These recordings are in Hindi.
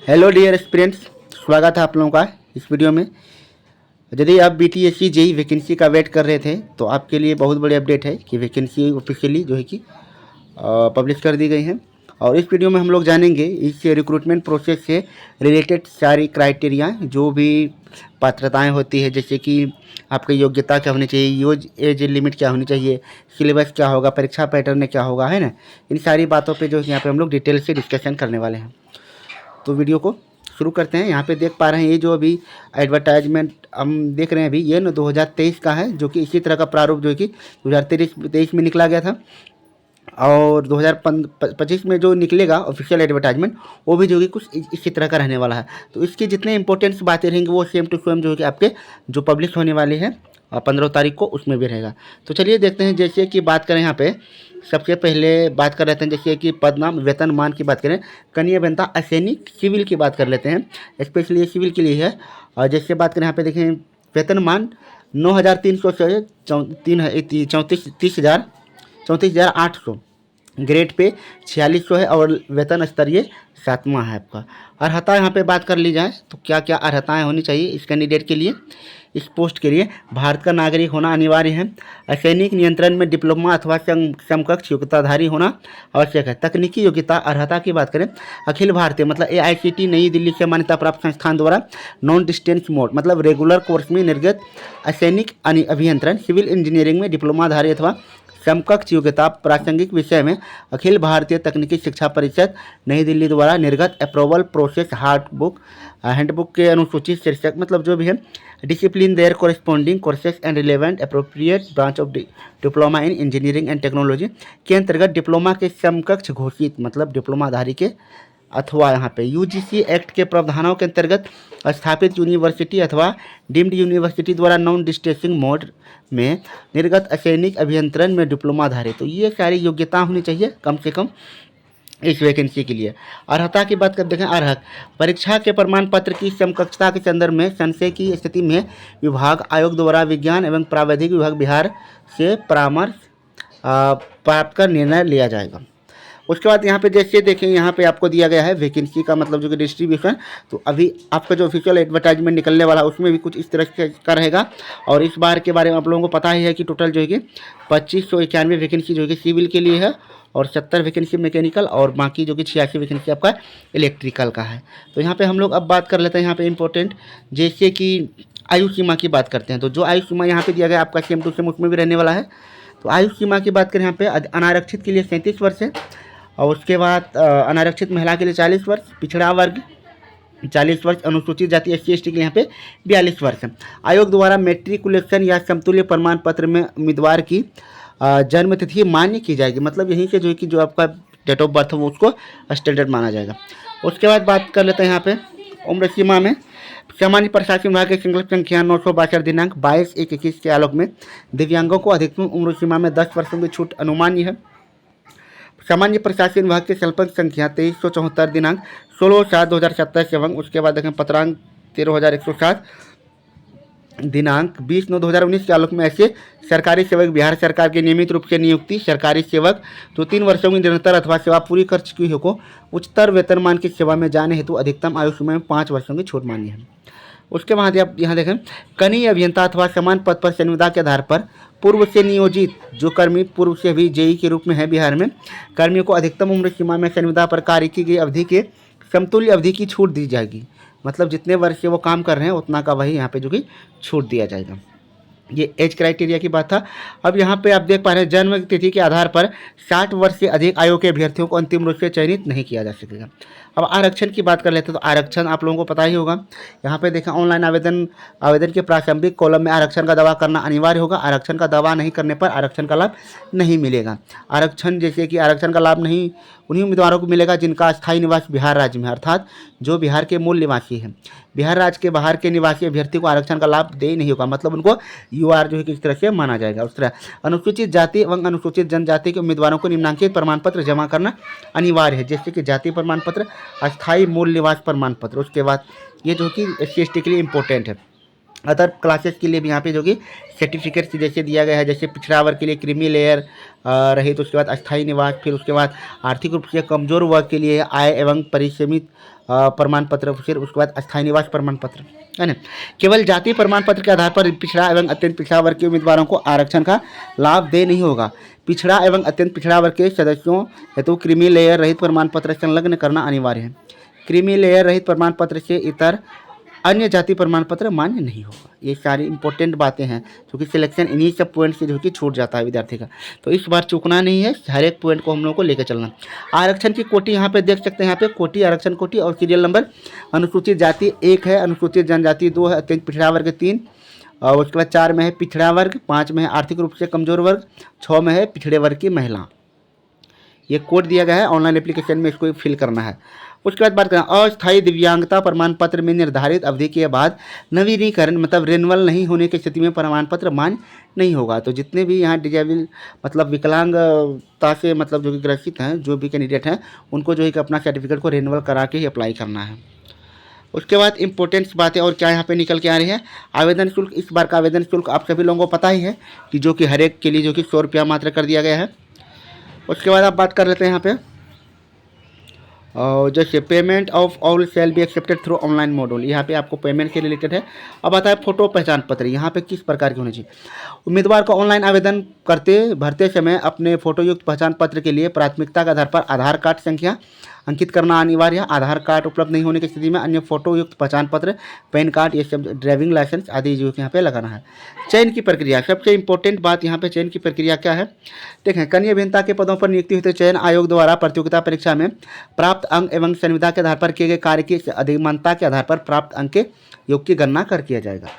हेलो डियर एस्पिरेंट्स, स्वागत है आप लोगों का इस वीडियो में। यदि आप बीटीएससी जेई वैकेंसी का वेट कर रहे थे तो आपके लिए बहुत बड़ी अपडेट है कि वैकेंसी ऑफिशियली जो है कि पब्लिश कर दी गई है। और इस वीडियो में हम लोग जानेंगे इस रिक्रूटमेंट प्रोसेस से रिलेटेड सारी क्राइटेरिया, जो भी पात्रताएं होती है, जैसे कि आपकी योग्यता क्या होनी चाहिए, एज लिमिट क्या होनी चाहिए, सिलेबस क्या होगा, परीक्षा पैटर्न क्या होगा, है ना। इन सारी बातों पे जो यहाँ पे हम लोग डिटेल से डिस्कशन करने वाले हैं। तो वीडियो को शुरू करते हैं। यहाँ पे देख पा रहे हैं ये जो अभी एडवर्टाइजमेंट हम देख रहे हैं अभी, ये ना 2023 का है, जो कि इसी तरह का प्रारूप जो है कि 2023 में निकला गया था। और 2025 में जो निकलेगा ऑफिशियल एडवर्टाइजमेंट, वो भी जो कि कुछ इसी तरह का रहने वाला है। तो इसकी जितने इंपॉर्टेंट्स बातें रहेंगी वो सेम टू सेम जो है कि आपके जो पब्लिश होने वाली है 15 तारीख को, उसमें भी रहेगा। तो चलिए देखते हैं। जैसे कि बात करें यहाँ पे, सबसे पहले बात कर लेते हैं जैसे कि पदनाम वेतनमान की बात करें, कनीय अभियंता असैनिक सिविल की बात कर लेते हैं, स्पेशली ये सिविल के लिए है। और जैसे बात करें यहाँ पे देखें, वेतनमान 9,300 से 34,800, ग्रेड पे 4600 है, और वेतन स्तरीय 7वां है आपका। अर्हता यहाँ पे बात कर ली जाए तो क्या क्या अर्हताएं होनी चाहिए इस कैंडिडेट के लिए, इस पोस्ट के लिए। भारत का नागरिक होना अनिवार्य है। असैनिक नियंत्रण में डिप्लोमा अथवा समकक्ष योग्यताधारी होना आवश्यक है। तकनीकी योग्यता अर्हता की बात करें, अखिल भारतीय मतलब AICTE नई दिल्ली से मान्यता प्राप्त संस्थान द्वारा नॉन डिस्टेंस मोड मतलब रेगुलर कोर्स में निर्गत असैनिक अभियंत्रण सिविल इंजीनियरिंग में डिप्लोमाधारी अथवा समकक्ष योग्यता प्रासंगिक विषय में अखिल भारतीय तकनीकी शिक्षा परिषद नई दिल्ली द्वारा निर्गत अप्रूवल प्रोसेस हैंडबुक के अनुसूचित शीर्षक मतलब जो भी है, discipline their corresponding courses and relevant appropriate branch of diploma in engineering and technology के अंतर्गत डिप्लोमा के समकक्ष घोषित मतलब डिप्लोमाधारी के अथवा यहाँ पे UGC एक्ट के प्रावधानों के अंतर्गत स्थापित यूनिवर्सिटी अथवा डीम्ड यूनिवर्सिटी द्वारा नॉन डिस्टेंसिंग मोड में निर्गत असैनिक अभियंत्रण में डिप्लोमाधारी। तो ये सारी योग्यता होनी चाहिए कम से कम इस वैकेंसी के लिए। अर्हता की बात कर देखें, अर्हक परीक्षा के प्रमाण पत्र की समकक्षता के संदर्भ में संशय की स्थिति में विभाग आयोग द्वारा विज्ञान एवं प्रावैधिक विभाग बिहार से परामर्श प्राप्त कर निर्णय लिया जाएगा। उसके बाद यहाँ पे जैसे देखें, यहाँ पे आपको दिया गया है वैकेंसी का मतलब जो कि डिस्ट्रीब्यूशन। तो अभी आपका जो ऑफिशियल एडवर्टाइजमेंट निकलने वाला है उसमें भी कुछ इस तरह का रहेगा। और इस बार के बारे में आप लोगों को पता ही है कि टोटल जो है कि 2591 वैकेंसी जो है कि सिविल के लिए है, और 70 वैकेंसी मैकेनिकल, और बाकी जो कि 86 वैकेंसी आपका इलेक्ट्रिकल का है। तो यहाँ पे हम लोग अब बात कर लेते हैं यहाँ पे इंपॉर्टेंट, जैसे कि आयु सीमा की बात करते हैं। तो जो आयु सीमा यहाँ पे दिया गया आपका सेम टू सेम उसमें भी रहने वाला है। तो आयु सीमा की बात करें यहाँ पे, अनारक्षित के लिए 37 वर्ष है, और उसके बाद अनारक्षित महिला के लिए 40 वर्ष, पिछड़ा वर्ग 40 वर्ष, अनुसूचित जाति SC ST के लिए यहाँ पे 42 वर्ष है। आयोग द्वारा मैट्रिकुलेशन या समतुल्य प्रमाण पत्र में उम्मीदवार की जन्म तिथि मान्य की जाएगी, मतलब यहीं से जो है कि जो आपका डेट ऑफ बर्थ है वो उसको स्टैंडर्ड माना जाएगा। उसके बाद बात कर लेते हैं यहाँ पे उम्र सीमा में, सामान्य प्रशासन विभाग के संकल्प संख्या 962 दिनांक 22/1/21 के आलोक में दिव्यांगों को अधिकतम उम्र सीमा में 10 वर्षों की छूट अनुमान्य है। सामान्य प्रशासन विभाग के कल्पक संख्या 2374 दिनांक 16/7/2027 एवं उसके बाद देखें पत्रांक 13,107 दिनांक 20/9/2019 के आलोक में ऐसे सरकारी सेवक बिहार सरकार के नियमित रूप से नियुक्ति सरकारी सेवक जो 3 वर्षों की निरंतर अथवा सेवा पूरी कर चुकी हो को उच्चतर वेतनमान की सेवा में जाने हेतु अधिकतम आयु सीमा में 5 वर्षों की छूट मान्य है। उसके बाद आप यहाँ देखें, कनीय अभियंता अथवा समान पद पर संविदा के आधार पर पूर्व से नियोजित जो कर्मी पूर्व से भी जेई के रूप में है बिहार में, कर्मियों को अधिकतम उम्र सीमा में संविदा पर कार्य की गई अवधि के समतुल्य अवधि की छूट दी जाएगी, मतलब जितने वर्ष से वो काम कर रहे हैं उतना का वही यहाँ पे जो कि छूट दिया जाएगा। ये एज क्राइटेरिया की बात था। अब यहाँ पे आप देख पा रहे हैं, जन्म तिथि के आधार पर 60 वर्ष से अधिक आयु के अभ्यर्थियों को अंतिम रूप से चयनित नहीं किया जा सकेगा। अब आरक्षण की बात कर लेते हैं। तो आरक्षण आप लोगों को पता ही होगा, यहाँ पे देखें ऑनलाइन आवेदन के प्रारंभिक कॉलम में आरक्षण का दावा करना अनिवार्य होगा। आरक्षण का दावा नहीं करने पर आरक्षण का लाभ नहीं मिलेगा। आरक्षण जैसे कि आरक्षण का लाभ नहीं उन्हीं उम्मीदवारों को मिलेगा जिनका स्थायी निवास बिहार राज्य में, अर्थात जो बिहार के मूल निवासी हैं। बिहार राज्य के बाहर के निवासी अभ्यर्थी को आरक्षण का लाभ दे ही नहीं होगा, मतलब उनको UR जो है किस तरह से माना जाएगा। उस तरह अनुसूचित जाति एवं अनुसूचित जनजाति के उम्मीदवारों को निम्नांकित प्रमाण पत्र जमा करना अनिवार्य है, जैसे कि जाति प्रमाण पत्र, अस्थायी मूल निवास प्रमाण पत्र। उसके बाद ये जो कि SC ST के लिए इम्पोर्टेंट है। अदर क्लासेस के लिए भी यहाँ पे जो कि सर्टिफिकेट जैसे दिया गया है, जैसे पिछड़ा वर्ग के लिए क्रीमी लेयर रहित, उसके बाद अस्थायी निवास, फिर उसके बाद आर्थिक रूप से कमजोर वर्ग के लिए आय एवं परिसीमित प्रमाण पत्र, फिर उसके बाद अस्थायी निवास प्रमाण पत्र, है ना। केवल जाति प्रमाण पत्र के आधार पर पिछड़ा एवं अत्यंत पिछड़ा वर्ग के उम्मीदवारों को आरक्षण का लाभ दे नहीं होगा। पिछड़ा एवं अत्यंत पिछड़ा वर्ग के सदस्यों हेतु क्रीमी लेयर रहित प्रमाण पत्र संलग्न करना अनिवार्य है। क्रीमी लेयर रहित प्रमाण पत्र से इतर अन्य जाति प्रमाण पत्र मान्य नहीं होगा। ये सारी इंपॉर्टेंट बातें हैं, क्योंकि सिलेक्शन इन्हीं सब पॉइंट से जो कि छूट जाता है विद्यार्थी का। तो इस बार चूकना नहीं है, हर एक पॉइंट को हम लोगों को लेकर चलना। आरक्षण की कोटि यहाँ पे देख सकते हैं, यहाँ पे कोटि, आरक्षण कोटि और सीरियल नंबर। अनुसूचित जाति 1 है, अनुसूचित जनजाति 2 है, अत्यंत पिछड़ा वर्ग 3, और उसके बाद 4 में है पिछड़ा वर्ग, 5 में है आर्थिक रूप से कमजोर वर्ग, 6 में है पिछड़े वर्ग की महिला। ये कोड दिया गया है, ऑनलाइन एप्लीकेशन में इसको फिल करना है। उसके बाद बात करें अस्थायी दिव्यांगता प्रमाण पत्र में निर्धारित अवधि के बाद नवीनीकरण मतलब रिन्यूअल नहीं होने की स्थिति में प्रमाण पत्र मान्य नहीं होगा। तो जितने भी यहाँ डिजेबल मतलब विकलांगता से मतलब जो कि ग्रसित हैं, जो भी कैंडिडेट हैं, उनको जो है कि अपना सर्टिफिकेट को रिन्यूअल करा के ही अप्लाई करना है। उसके बाद इंपॉर्टेंट बातें और क्या यहाँ पे निकल के आ रही है। आवेदन शुल्क, इस बार का आवेदन शुल्क आप सभी लोगों को पता ही है कि जो कि हर एक के लिए जो कि 100 रुपया मात्र कर दिया गया है। उसके बाद आप बात कर लेते हैं यहाँ पे जैसे payment of all shall be accepted through online module, यहाँ पे आपको पेमेंट के रिलेटेड है। अब आता है फोटो पहचान पत्र, यहाँ पे किस प्रकार की होनी चाहिए। उम्मीदवार को ऑनलाइन आवेदन भरते समय अपने फोटोयुक्त पहचान पत्र के लिए प्राथमिकता के आधार पर आधार कार्ड संख्या अंकित करना अनिवार्य है। आधार कार्ड उपलब्ध नहीं होने की स्थिति में अन्य फोटोयुक्त पहचान पत्र, पैन कार्ड, ये सब ड्राइविंग लाइसेंस आदि जो यहाँ पे लगाना है। चयन की प्रक्रिया, सबसे इंपॉर्टेंट बात यहाँ पे चयन की प्रक्रिया क्या है। देखें, कनीय अभियंता के पदों पर नियुक्ति हेतु चयन आयोग द्वारा प्रतियोगिता परीक्षा में प्राप्त अंक एवं संविदा के आधार पर किए गए कार्य की अधिमानता के आधार पर प्राप्त अंक के योग की गणना कर किया जाएगा।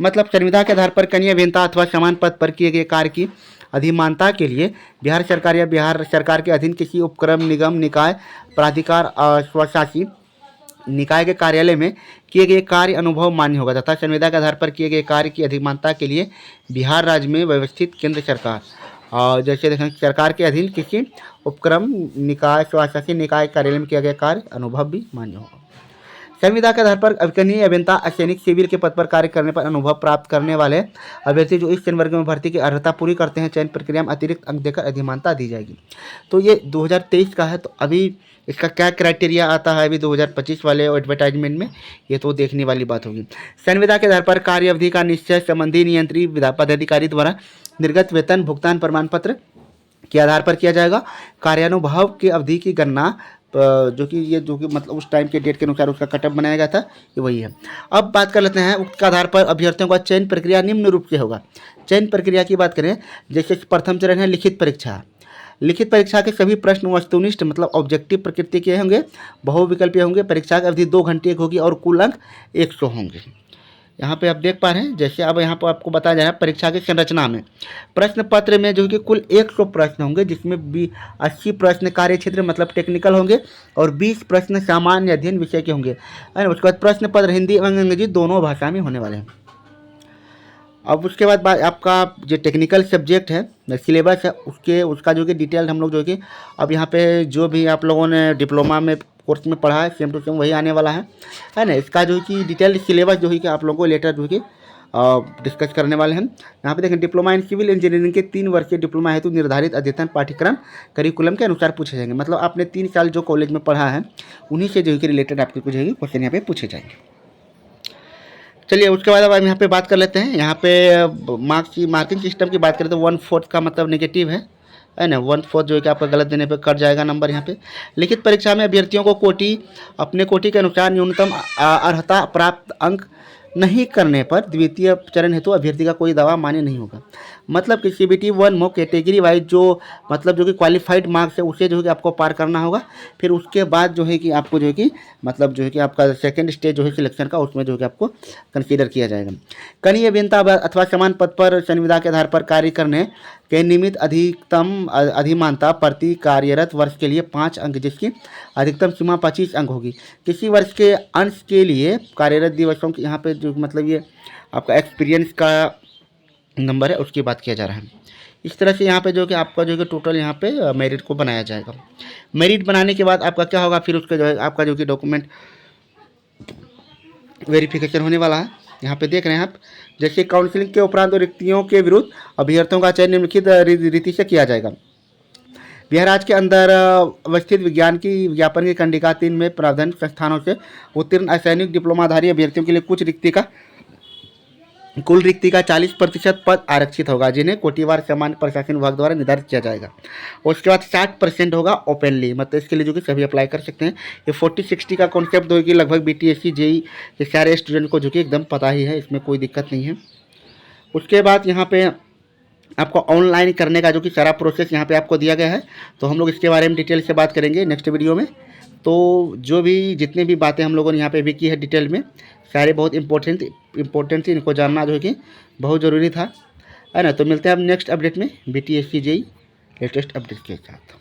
मतलब संविदा के आधार पर कनीय अभियंता अथवा समान पद पर किए गए कार्य की अधिमानता के लिए बिहार सरकार या बिहार सरकार के अधीन किसी उपक्रम, निगम, निकाय, प्राधिकार, स्वशासी निकाय के कार्यालय में किए गए कार्य अनुभव मान्य होगा तथा संविदा के आधार पर किए गए कार्य की अधिमानता के लिए बिहार राज्य में व्यवस्थित केंद्र सरकार और जैसे देखें सरकार के अधीन किसी उपक्रम, निकाय, स्वशासी निकाय कार्यालय में किया गया कार्य अनुभव भी मान्य होगा। संविदा के आधार पर कनीय अभियंता सैनिक सिविल के पद पर कार्य करने पर अनुभव प्राप्त करने वाले अभ्यर्थी जो इस चयन वर्ग में भर्ती की अर्हता पूरी करते हैं, चयन प्रक्रिया में अतिरिक्त अंक देकर अधिमानता दी जाएगी। तो ये 2023 का है, तो अभी इसका क्या क्राइटेरिया आता है अभी 2025 वाले एडवर्टाइजमेंट में, ये तो देखने वाली बात होगी। संविदा के आधार पर कार्य अवधि का निश्चय संबंधी नियंत्री पदाधिकारी द्वारा निर्गत वेतन भुगतान प्रमाण पत्र के आधार पर किया जाएगा। कार्यानुभव की अवधि की गणना जो कि मतलब उस टाइम के डेट के अनुसार उसका कटअप बनाया गया था, ये वही है। अब बात कर लेते हैं उक्त आधार पर अभ्यर्थियों का चयन प्रक्रिया निम्न रूप से होगा। चयन प्रक्रिया की बात करें, जैसे प्रथम चरण है लिखित परीक्षा। लिखित परीक्षा के सभी प्रश्न वस्तुनिष्ठ मतलब ऑब्जेक्टिव प्रकृति के होंगे, बहुविकल्पीय होंगे। परीक्षा की अवधि 2 घंटे की होगी और कुल अंक 100 होंगे। यहाँ पे आप देख पा रहे हैं, जैसे अब यहाँ पर आपको बताया जा रहा है परीक्षा की संरचना में प्रश्न पत्र में जो कि कुल 100 प्रश्न होंगे, जिसमें 80 प्रश्न कार्य क्षेत्र मतलब टेक्निकल होंगे और 20 प्रश्न सामान्य अध्ययन विषय के होंगे। उसके बाद प्रश्न पत्र हिंदी एवं अंग्रेजी दोनों भाषा में होने वाले हैं। अब उसके बाद आपका जो टेक्निकल सब्जेक्ट है सिलेबस है उसका जो कि डिटेल हम लोग जो कि अब यहाँ पे जो भी आप लोगों ने डिप्लोमा में कोर्स में पढ़ा है सेम टू सेम वही आने वाला है ना। इसका जो कि डिटेल सिलेबस जो है कि आप लोगों को लेटर जो कि डिस्कस करने वाले हैं। यहाँ पे देखें डिप्लोमा इन सिविल इंजीनियरिंग के 3 वर्षीय डिप्लोमा हेतु निर्धारित अध्ययन पाठ्यक्रम करिकुलम के अनुसार पूछे जाएंगे। मतलब आपने 3 साल जो कॉलेज में पढ़ा है उन्हीं से जो है कि रिलेटेड आपके कुछ क्वेश्चन यहाँ पे पूछे जाएंगे। चलिए उसके बाद अब हम यहाँ पे बात कर लेते हैं। यहाँ पे मार्किंग सिस्टम की बात करें तो 1/4 का मतलब नेगेटिव है ना। 1/4 जो है कि आपका गलत देने पे कट जाएगा नंबर यहाँ पे। लिखित परीक्षा में अभ्यर्थियों को अपने कोटि के अनुसार न्यूनतम अर्हता प्राप्त अंक नहीं करने पर द्वितीय चरण हेतु अभ्यर्थी का कोई दावा मान्य नहीं होगा। मतलब कि CBT 1 मो कैटेगरी वाइज जो मतलब जो कि क्वालिफाइड मार्क्स है उसे जो है कि आपको पार करना होगा। फिर उसके बाद जो है कि आपको जो है कि मतलब जो है कि आपका सेकंड स्टेज जो है सिलेक्शन का, उसमें जो है कि आपको कंसीडर किया जाएगा। कनीय अभियंता अथवा समान पद पर संविदा के आधार पर कार्य करने के निमित्त अधिकतम अधिमानता प्रति कार्यरत वर्ष के लिए 5 अंक, जिसकी अधिकतम सीमा 25 अंक होगी। किसी वर्ष के अंश के लिए कार्यरत दिवसों की यहाँ पे जो मतलब ये आपका एक्सपीरियंस का नंबर है उसकी बात किया जा रहा है। इस तरह से यहाँ पे जो कि आपका जो कि टोटल यहाँ पे मेरिट को बनाया जाएगा। मेरिट बनाने के बाद आपका क्या होगा, फिर उसका जो है आपका जो कि डॉक्यूमेंट वेरिफिकेशन होने वाला है। यहाँ पे देख रहे हैं आप, जैसे काउंसलिंग के उपरांत और रिक्तियों के विरुद्ध अभ्यर्थियों का चयन निम्नलिखित रीति से किया जाएगा। बिहार राज्य के अंदर अवस्थित विज्ञान की विज्ञापन की कंडिका 3 में प्रावधान संस्थानों से उत्तीर्ण असैनिक डिप्लोमाधारी अभ्यर्थियों के लिए कुल रिक्ति का 40% पद आरक्षित होगा, जिन्हें कोटिवार सामान्य प्रशासन विभाग द्वारा निर्धारित किया जाएगा। और उसके बाद 60% होगा ओपनली, मतलब इसके लिए जो कि सभी अप्लाई कर सकते हैं। ये 40-60 का कॉन्सेप्ट होगी लगभग BTSC JEE के सारे स्टूडेंट को जो कि एकदम पता ही है, इसमें कोई दिक्कत नहीं है। उसके बाद यहाँ पे आपको ऑनलाइन करने का जो कि सारा प्रोसेस यहाँ पे आपको दिया गया है, तो हम लोग इसके बारे में डिटेल से बात करेंगे नेक्स्ट वीडियो में। तो जो भी जितनी भी बातें हम लोगों ने यहाँ पे भी की है डिटेल में, सारे बहुत इंपॉर्टेंट थी, इनको जानना जो है कि बहुत ज़रूरी था, है ना। तो मिलते हैं अब नेक्स्ट अपडेट में BTSC JEE लेटेस्ट अपडेट के साथ।